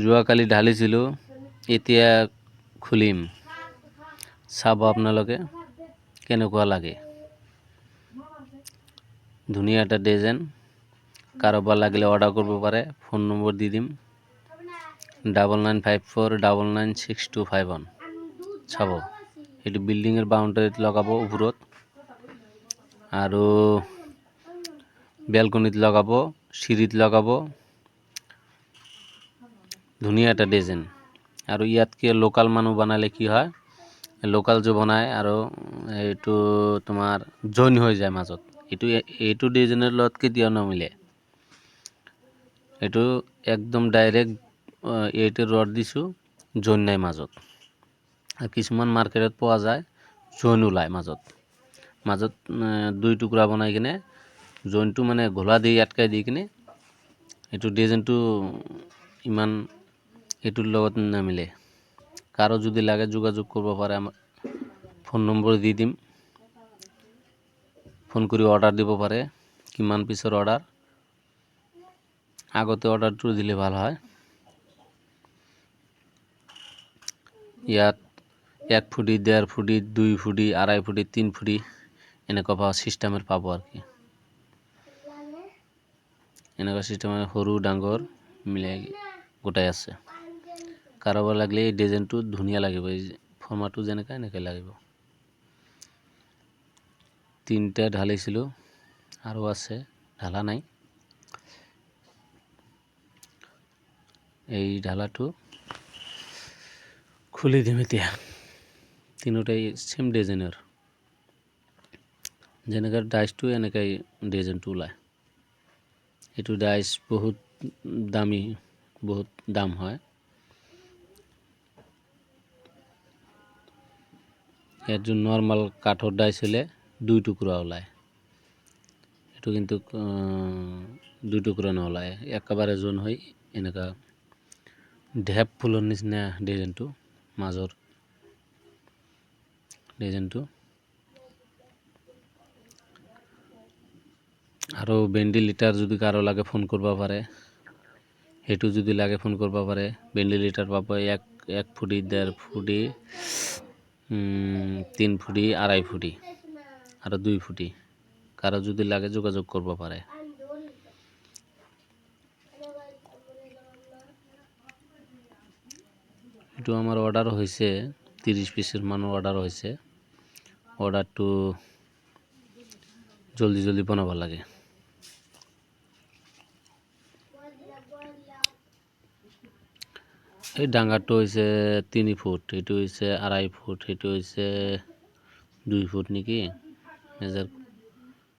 যোৱাকালি ঢালিছিলোঁ, এতিয়া খুলিম, চাব আপোনালোকে কেনেকুৱা লাগে। ধুনীয়া এটা ডিজাইন, কাৰোবাৰ লাগিলে অৰ্ডাৰ কৰিব পাৰে। ফোন নম্বৰ দি দিম 9954996251। চাব, এইটো বিল্ডিঙৰ বাউণ্ডাৰীত লগাব, ওপৰত আৰু বেলকনিত লগাব, সিঁড়িত লগাব। ধুনীয়া এটা ডিজাইন। আৰু ইয়াতকে লোকাল মানুহ বনালে কি হয়, লোকাল যে বনায় আৰু এইটো তোমাৰ জইন হৈ যায় মাজত। এইটো ডিজাইনৰ লগত কেতিয়াও নমিলে। এইটো একদম ডাইৰেক্ট এইটো ৰড দিছোঁ, জইন নাই মাজত। আৰু কিছুমান মাৰ্কেটত পোৱা যায় জইন ওলায় মাজত দুই টুকুৰা বনাই কিনে জইনটো মানে ঘোলা দি আটকাই দি কিনে এইটো ডিজাইনটো ইমান এইটোৰ লগত নামিলে। কাৰো যদি লাগে যোগাযোগ কৰিব পাৰে, আমাৰ ফোন নম্বৰ দি দিম, ফোন কৰি অৰ্ডাৰ দিব পাৰে। কিমান পিছৰ অৰ্ডাৰ, আগতে অৰ্ডাৰটো দিলে ভাল হয়। ইয়াত 1 ফুটি, 1.5 ফুটি, 2 ফুটি, 2.5 ফুটি, 3 ফুটি এনেকুৱা চিষ্টেমেৰ পাবো আৰ কি। এনেকুৱা চিষ্টেমেৰ সৰু ডাঙৰ মিলাই গোটাই আছে। কাৰোবাৰ লাগিলে এই ডিজাইনটো ধুনীয়া লাগিব, এই ফৰ্মাটো যেনেকা এনেকৈ লাগিব। 3টা ঢালিছিলোঁ, আৰু আছে, ঢালা নাই। এই ঢালাটো খুলি দিম এতিয়া। তিনিটাই সেম ডিজাইনের, যেনেকা ডাইসটো এনেকাই ডিজাইনটো ওলায়। এইটো ডাইস বহুত দামী, বহুত দাম হয়। এর জন্য নর্মাল কাঠর ডাইস হলে 2 টুকরা ওলায়। এটো কিন্তু 2 টুকরা না ওলায়, একেবারে জোন হয় এনেকা ঢেপ ফুলৰ নিচিনা ডিজাইনটো, মাজৰ ডিজাইনটো। আৰু ভেন্টিলেটার যদি কারো লাগে ফোন করবা পারে, হেতু যদি লাগে ফোন করবা পারে। ভেন্টিলেটার পাবো 1 ফুটি, 1.5 ফুটি, 3 ফুটি, 2.5 ফুটি আর 2 ফুটি। কারো যদি লাগে যোগাযোগ করবা পারে। এটো আমার অর্ডার হয়েছে 30 পিসের মানো অর্ডার হয়েছে। অর্ডারটো জলদি বানাব লাগে। এই ডাঙাটো হয়েছে 3 ফুট, এটো হয়েছে 2.5 ফুট, এটো হয়েছে 2 ফুট নাকি মেজার